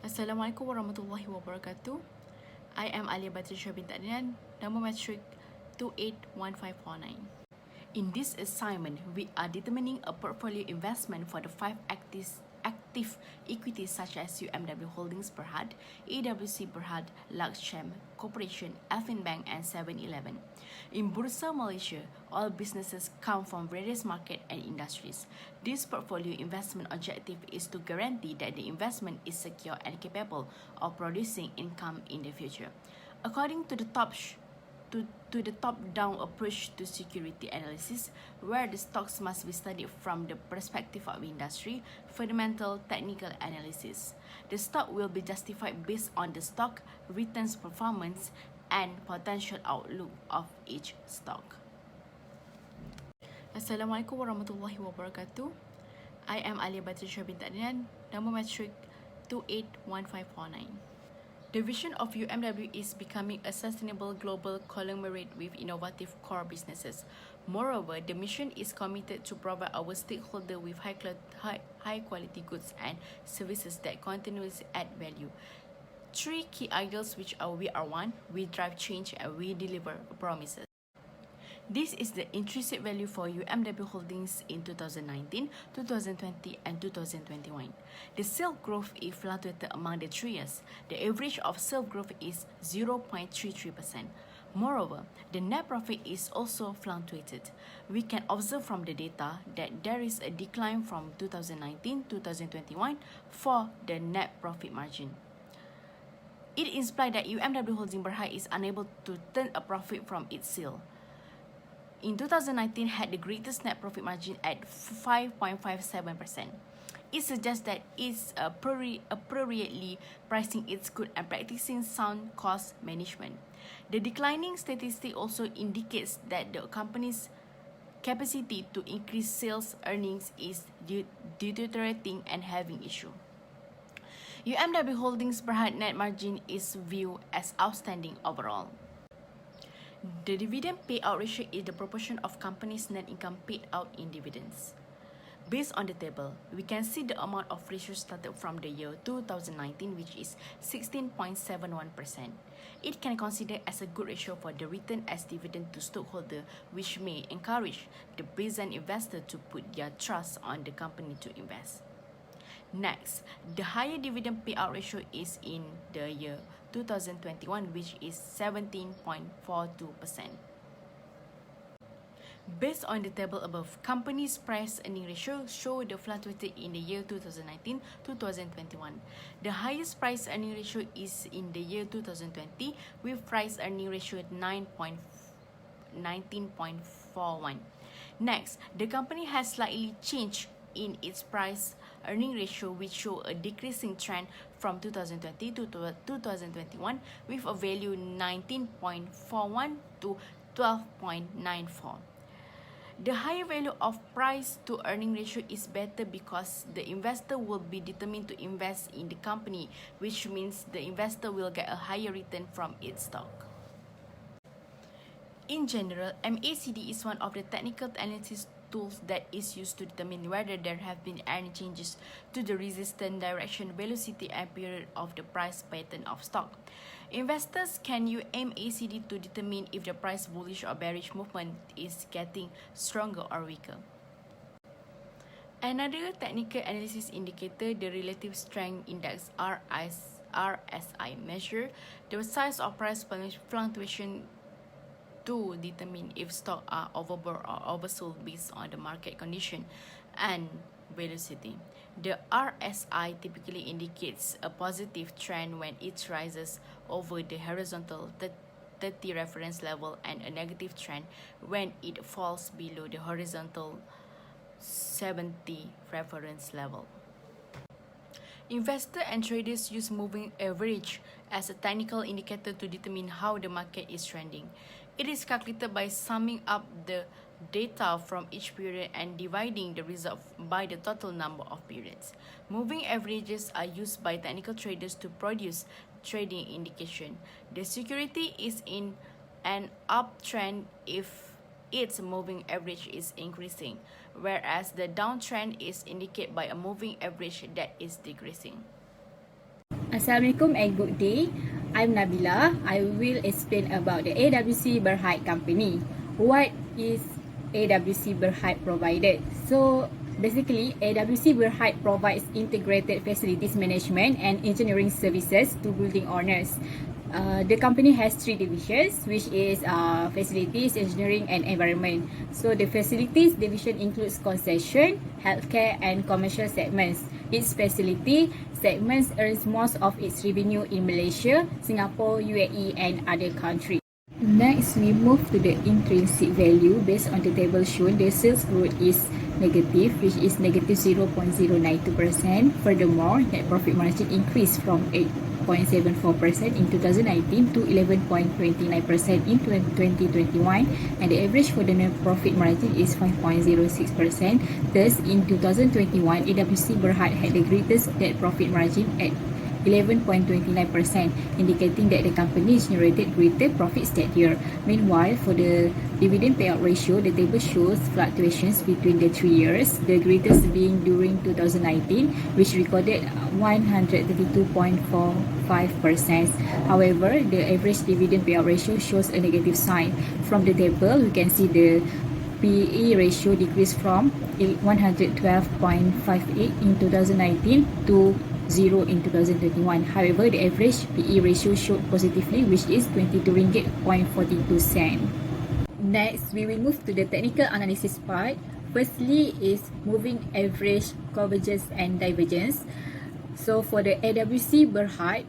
Assalamualaikum warahmatullahi wabarakatuh. I am Alia Batrisha bint Adnan, number metric 281549. In this assignment, we are determining a portfolio investment for the 5 active equities such as UMW Holdings Berhad, AWC Berhad, Laksham Corporation, Alvin Bank and 7-Eleven. In Bursa Malaysia, all businesses come from various markets and industries. This portfolio investment objective is to guarantee that the investment is secure and capable of producing income in the future. According to the top-down approach to security analysis, where the stocks must be studied from the perspective of industry, fundamental technical analysis. The stock will be justified based on the stock returns performance and potential outlook of each stock. Assalamualaikum warahmatullahi wabarakatuh. I am Alia Batrisha bint Adnan, number metric 281549. The vision of UMW is becoming a sustainable global conglomerate with innovative core businesses. Moreover, the mission is committed to provide our stakeholders with high quality goods and services that continuously add value. 3 key ideals which are we are one, we drive change and we deliver promises. This is the intrinsic value for UMW Holdings in 2019, 2020 and 2021. The sales growth is fluctuated among the 3 years. The average of sales growth is 0.33%. Moreover, the net profit is also fluctuated. We can observe from the data that there is a decline from 2019-2021 for the net profit margin. It implies that UMW Holdings Berhad is unable to turn a profit from its sale. In 2019, had the greatest net profit margin at 5.57%. It suggests that it's appropriately pricing its goods and practicing sound cost management. The declining statistic also indicates that the company's capacity to increase sales earnings is deteriorating and having issue. UMW Holdings Berhad net margin is viewed as outstanding overall. The dividend payout ratio is the proportion of company's net income paid out in dividends. Based on the table, we can see the amount of ratio started from the year 2019, which is 16.71%. It can consider as a good ratio for the return as dividend to stockholder, which may encourage the present investor to put their trust on the company to invest. Next, the higher dividend payout ratio is in the year 2021, which is 17.42%. Based on the table above, company's price-earning ratio show the fluctuated in the year 2019-2021. The highest price-earning ratio is in the year 2020, with price-earning ratio at 19.41. Next, the company has slightly changed in its price-earning ratio, which show a decreasing trend from 2020 to 2021 with a value 19.41 to 12.94. The higher value of price to earning ratio is better because the investor will be determined to invest in the company, which means the investor will get a higher return from its stock. In general, MACD is one of the technical analysis tools that is used to determine whether there have been any changes to the resistance, direction, velocity, and period of the price pattern of stock. Investors can use MACD to determine if the price bullish or bearish movement is getting stronger or weaker. Another technical analysis indicator, the relative strength index RSI, measure the size of price fluctuation to determine if stocks are overbought or oversold based on the market condition and velocity. The RSI typically indicates a positive trend when it rises over the horizontal 30 reference level and a negative trend when it falls below the horizontal 70 reference level. Investors and traders use moving average as a technical indicator to determine how the market is trending. It is calculated by summing up the data from each period and dividing the result by the total number of periods. Moving averages are used by technical traders to produce trading indication. The security is in an uptrend if its moving average is increasing, whereas the downtrend is indicated by a moving average that is decreasing. Assalamualaikum and good day. I'm Nabila. I will explain about the AWC Berhad company. What is AWC Berhad provided? So basically, AWC Berhad provides integrated facilities management and engineering services to building owners. The company has three divisions, which is facilities, engineering, and environment. So the facilities division includes concession, healthcare, and commercial segments. Its facility segments earns most of its revenue in Malaysia, Singapore, UAE, and other countries. Next, we move to the intrinsic value. Based on the table shown, the sales growth is negative, which is negative 0.092%. Furthermore, net profit margin increased from 8.74% in 2019 to 11.29% in 2021, and the average for the net profit margin is 5.06%. Thus, in 2021, AWC Berhad had the greatest net profit margin at 11.29%, indicating that the company generated greater profits that year. Meanwhile, for the dividend payout ratio, the table shows fluctuations between the 3 years, the greatest being during 2019, which recorded 132.45%. However, the average dividend payout ratio shows a negative sign. From the table, we can see the PE ratio decreased from 112.58 in 2019 to 0 in 2021. However, the average PE ratio showed positively, which is 22 ringgit 0.42 cent. Next, we will move to the technical analysis part. Firstly is moving average, convergence, and divergence. So for the AWC Berhad,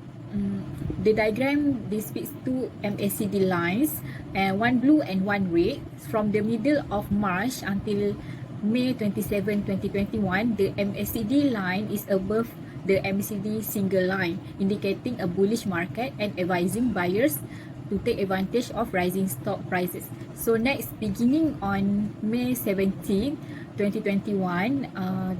the diagram depicts two MACD lines, and one blue and one red. From the middle of March until May 27, 2021, the MACD line is above the MACD single line, indicating a bullish market and advising buyers to take advantage of rising stock prices. So next, beginning on May 17, 2021,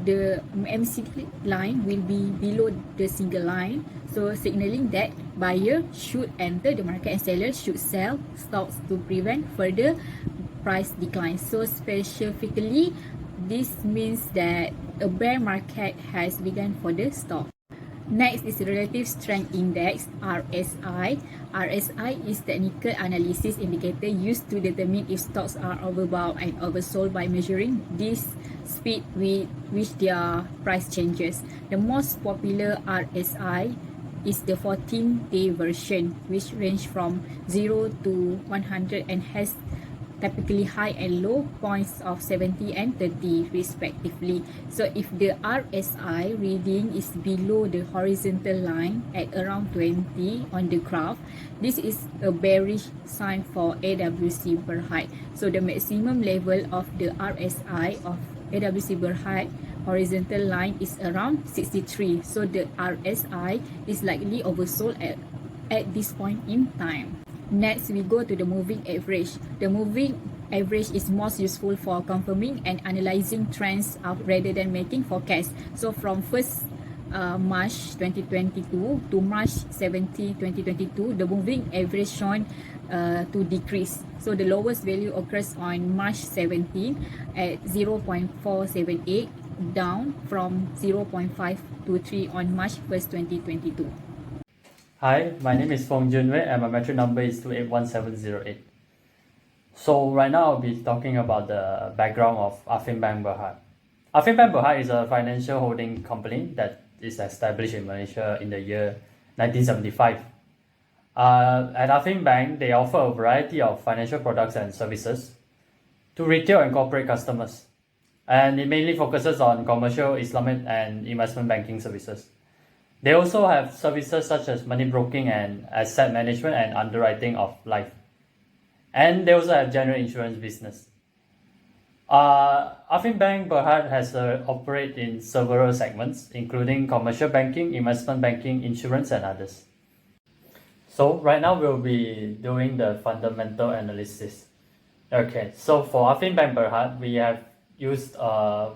the MACD line will be below the single line, so signaling that buyer should enter the market and sellers should sell stocks to prevent further price decline. So specifically, this means that a bear market has begun for the stock. Next is the Relative Strength Index, RSI. RSI is technical analysis indicator used to determine if stocks are overbought and oversold by measuring this speed with which their price changes. The most popular RSI is the 14-day version, which range from 0 to 100 and has typically high and low points of 70 and 30 respectively. So if the RSI reading is below the horizontal line at around 20 on the graph, this is a bearish sign for AWC Berhad. So the maximum level of the RSI of AWC Berhad horizontal line is around 63. So the RSI is likely oversold at this point in time. Next, we go to the moving average. The moving average is most useful for confirming and analyzing trends rather than making forecasts. So from 1st March 2022 to March 17, 2022, the moving average shown to decrease. So the lowest value occurs on March 17 at 0.478, down from 0.523 on March 1st, 2022. Hi, my name is Fong Junwei and my metric number is 281708. So right now I'll be talking about the background of Affin Bank Berhad. Affin Bank Berhad is a financial holding company that is established in Malaysia in the year 1975. At Affin Bank, they offer a variety of financial products and services to retail and corporate customers. And it mainly focuses on commercial, Islamic and investment banking services. They also have services such as money broking and asset management and underwriting of life. And they also have general insurance business. Affin Bank Berhad has operate in several segments, including commercial banking, investment banking, insurance, and others. So right now we'll be doing the fundamental analysis. Okay, so for Affin Bank Berhad, we have used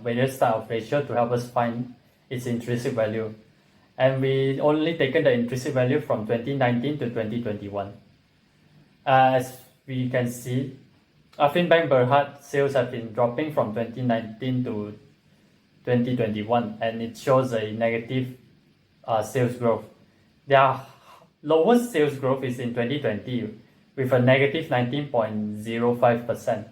various type of ratio to help us find its intrinsic value. And we only taken the intrinsic value from 2019 to 2021. As we can see, Affin Bank Berhad sales have been dropping from 2019 to 2021, and it shows a negative sales growth. Their lowest sales growth is in 2020 with a negative 19.05%.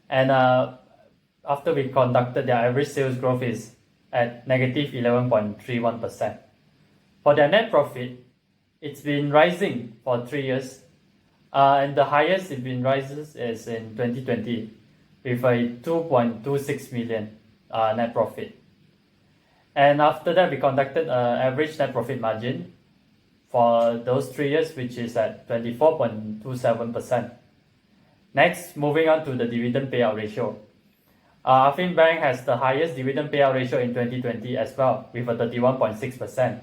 And after we conducted, their average sales growth is at negative 11.31%. For their net profit, it's been rising for 3 years, and the highest it's been rises is in 2020 with a 2.26 million net profit. And after that, we conducted an average net profit margin for those 3 years, which is at 24.27%. Next, moving on to the dividend payout ratio. Affin Bank has the highest dividend payout ratio in 2020 as well, with a 31.6%.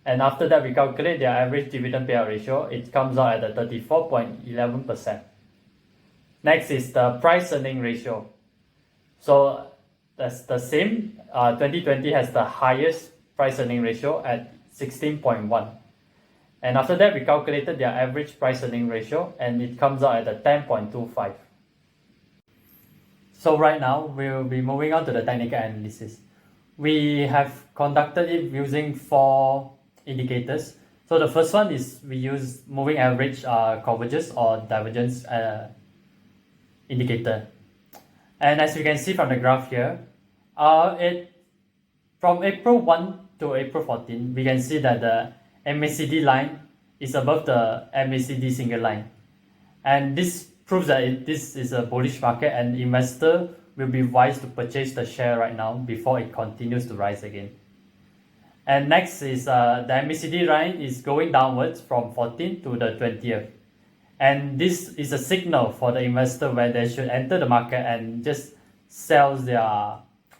And after that, we calculate their average dividend payout ratio. It comes out at a 34.11%. Next is the price earning ratio. So that's the same. 2020 has the highest price earning ratio at 16.1. And after that, we calculated their average price earning ratio, and it comes out at a 10.25. So right now, we'll be moving on to the technical analysis. We have conducted it using 4 indicators. So the first one is we use moving average convergence or divergence indicator. And as you can see from the graph here, from April 1 to April 14, we can see that the MACD line is above the MACD single line. And this proves that this is a bullish market, and investor will be wise to purchase the share right now before it continues to rise again. And next is the MACD line is going downwards from 14th to the 20th. And this is a signal for the investor where they should enter the market and just sell their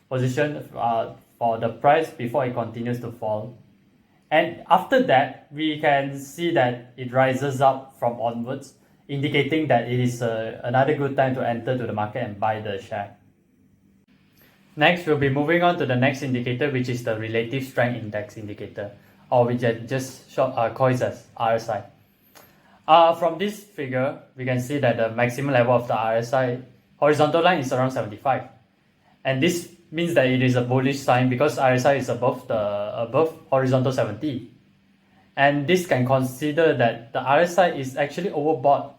position for the price before it continues to fall. And after that, we can see that it rises up from onwards, indicating that it is another good time to enter to the market and buy the share. Next, we'll be moving on to the next indicator, which is the relative strength index indicator, or which I just call it as RSI. From this figure, we can see that the maximum level of the RSI horizontal line is around 75. And this means that it is a bullish sign because RSI is above horizontal 70. And this can consider that the RSI is actually overbought.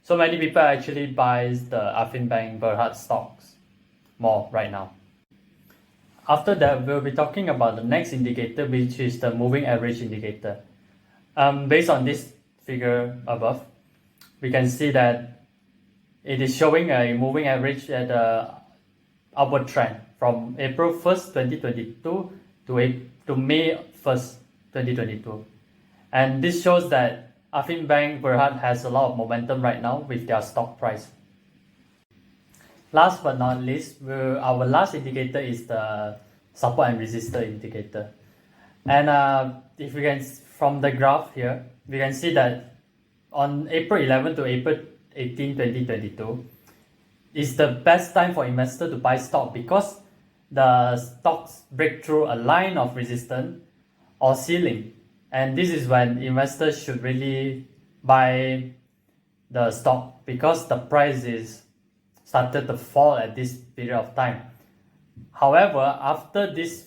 So many people actually buys the Affin Bank Berhad stocks more right now. After that, we'll be talking about the next indicator, which is the moving average indicator. Based on this figure above, we can see that it is showing a moving average at a upward trend from April 1st, 2022 to May 1st, 2022. And this shows that Affin Bank Berhad has a lot of momentum right now with their stock price. Last but not least, our last indicator is the support and resistance indicator. And if we can, from the graph here, we can see that on April 11 to April 18, 2022, is the best time for investor to buy stock because the stocks break through a line of resistance or ceiling. And this is when investors should really buy the stock because the price is started to fall at this period of time. However, after this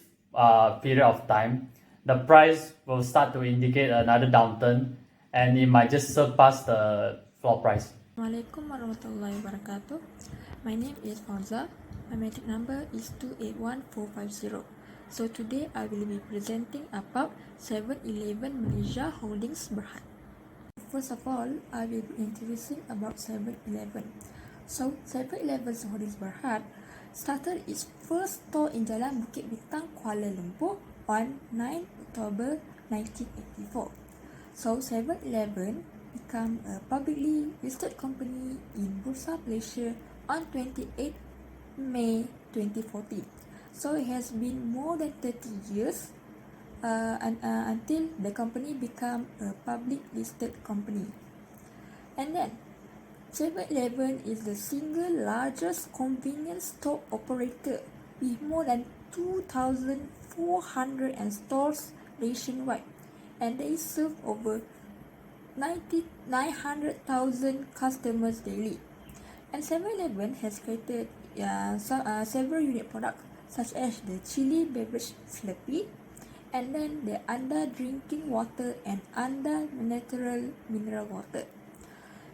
period of time, the price will start to indicate another downturn and it might just surpass the floor price. Assalamualaikum warahmatullahi wabarakatuh. My name is Fauza. My metric number is 281450. So today I will be presenting about 7-Eleven Malaysia Holdings Berhad. First of all, I will be introducing about 7-Eleven. So 7-Eleven Holdings Berhad started its first store in Jalan Bukit Bintang, Kuala Lumpur on 9 October 1984. So 7-Eleven become a publicly listed company in Bursa Malaysia on 28 May 2014. So it has been more than 30 years until the company become a public listed company. And then 7-Eleven is the single largest convenience store operator with more than 2,400 stores nationwide, and they serve over 900,000 customers daily. And 7-Eleven has created several unique products such as the chili beverage Slurpee and then the Anda drinking water and Anda natural mineral water.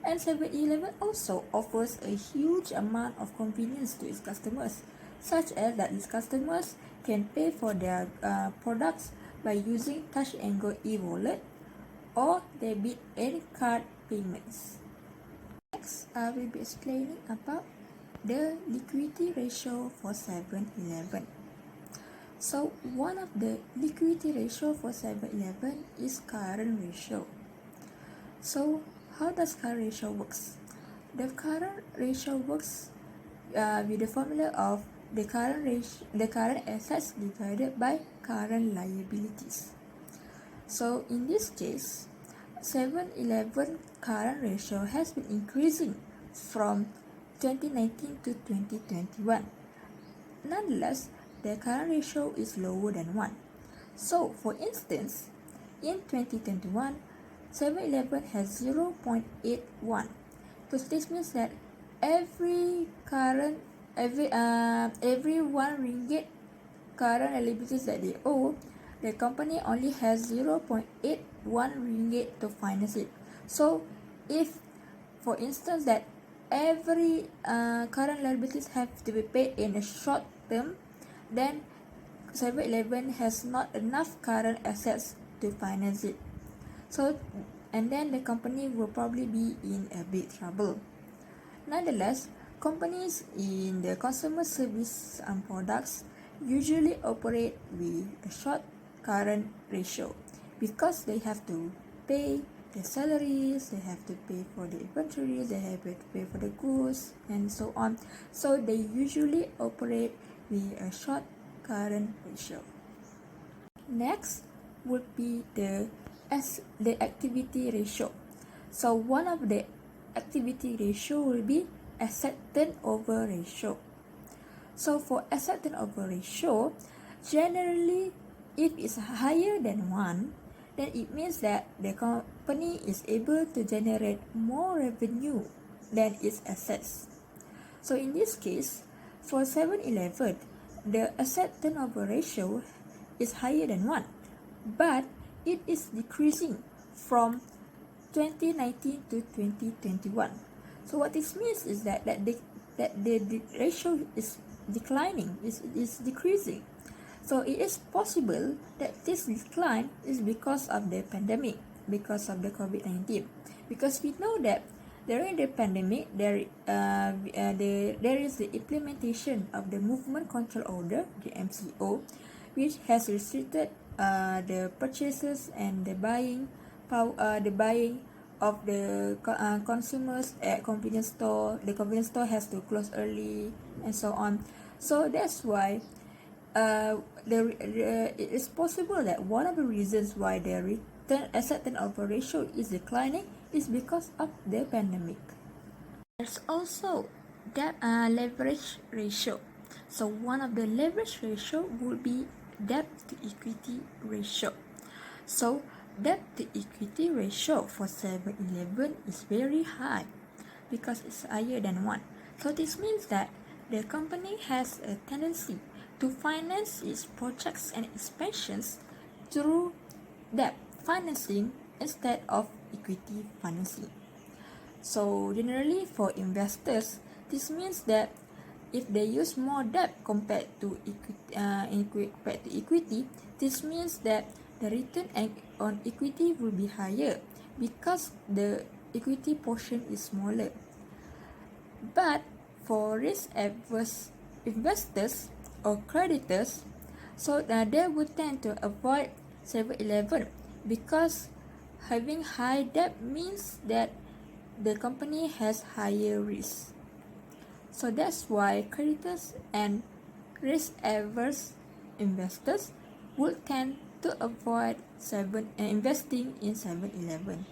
And 7-Eleven also offers a huge amount of convenience to its customers, such as that its customers can pay for their products by using Touch and Go e-wallet or debit and card payments. Next, I will be explaining about the liquidity ratio for 7-Eleven. So, one of the liquidity ratio for 7-Eleven is current ratio. So, how does current ratio works? The current ratio works with the formula of the current assets divided by current liabilities. So, in this case, 7-Eleven current ratio has been increasing from 2019 to 2021. Nonetheless, the current ratio is lower than 1. So, for instance, in 2021, 7-Eleven has 0.81. So this means that every 1 ringgit current liabilities that they owe, the company only has 0.81 ringgit to finance it. So, if, for instance, that every current liabilities have to be paid in a short term, then 7-Eleven has not enough current assets to finance it. So, and then the company will probably be in a big trouble. Nonetheless, companies in the consumer service and products usually operate with a short current ratio because they have to pay the salaries, they have to pay for the inventory, they have to pay for the goods, and so on. So they usually operate with a short current ratio. Next would be the activity ratio. So one of the activity ratio will be asset turnover ratio. So for asset turnover ratio, generally if it's higher than 1, then it means that the company is able to generate more revenue than its assets. So in this case, for 7-Eleven, the asset turnover ratio is higher than 1, but it is decreasing from 2019 to 2021. So what this means is that the ratio is declining, is decreasing. So it is possible that this decline is because of the pandemic, because of the COVID-19. Because we know that during the pandemic, there is the implementation of the Movement Control Order, the MCO, which has restricted the purchases and the buying of the consumers at convenience store. The convenience store has to close early and so on. So that's why it is possible that one of the reasons why the asset turnover ratio is declining is because of the pandemic. There's also debt leverage ratio. So one of the leverage ratio would be debt to equity ratio. So debt to equity ratio for 7-Eleven is very high because it's higher than 1. So this means that the company has a tendency to finance its projects and expansions through debt financing instead of equity financing. So generally for investors, this means that if they use more debt compared to equity, this means that the return on equity will be higher because the equity portion is smaller. But for risk-averse investors or creditors, so they would tend to avoid 7-Eleven because having high debt means that the company has higher risk. So that's why creditors and risk-averse investors would tend to avoid investing in 7-Eleven.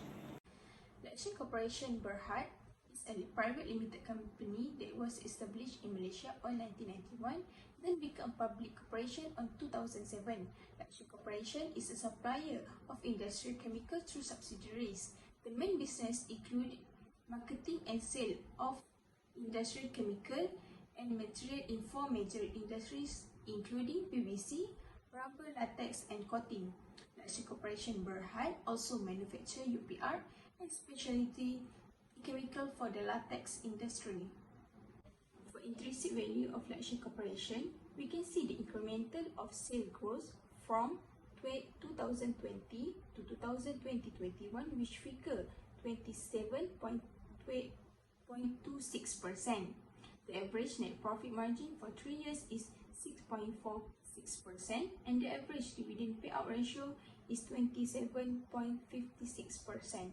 Lakshin Corporation Berhad is a private limited company that was established in Malaysia on 1991, then became a public corporation on 2007. Lakshin Corporation is a supplier of industrial chemicals through subsidiaries. The main business include marketing and sale of industrial chemical and material in 4 major industries including PVC, Rubber, latex and coating. Lakshay Corporation Berhad also manufacture UPR and specialty chemical for the latex industry. For intrinsic value of Lakshay Corporation, we can see the incremental of sale growth from 2020 to 2021, which figure 27.26%. The average net profit margin for 3 years is 6.46% and the average dividend payout ratio is 27.56%.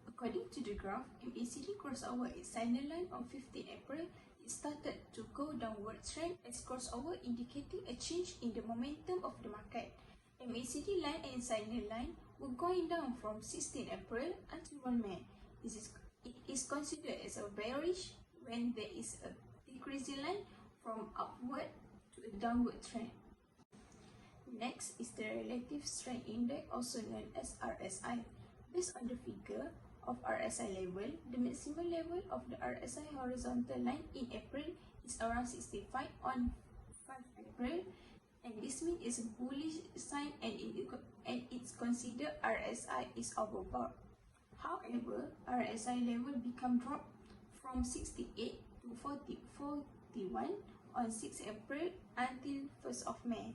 According to the graph, MACD crossover at signer line on 15 April, it started to go downward trend as crossover indicating a change in the momentum of the market. MACD line and signer line were going down from 16 April until 1 May. It is considered as a bearish when there is a decreasing line from upward to a downward trend. Next is the Relative Strength Index, also known as RSI. Based on the figure of RSI level, the maximum level of the RSI horizontal line in April is around 65 on 5 April, and this means it's a bullish sign and it's considered RSI is overbought. However, RSI level become drop from 68 to 41 on 6 April until 1st of May.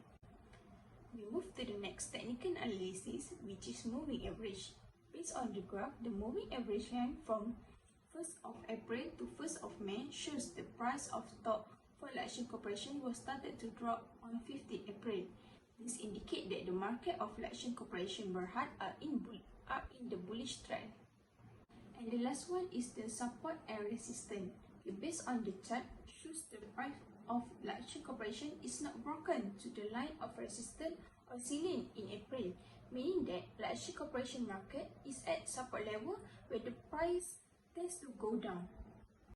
We move to the next technical analysis, which is moving average. Based on the graph, the moving average line from 1st of April to 1st of May shows the price of stock for Lakshay Corporation was started to drop on 15 April. This indicates that the market of Lakshay Corporation Berhad are in the bullish trend. And the last one is the support and resistance. Based on the chart, shows the price of Lakshay Corporation is not broken to the line of resistance or ceiling in April, meaning that Lakshay Corporation market is at support level where the price tends to go down.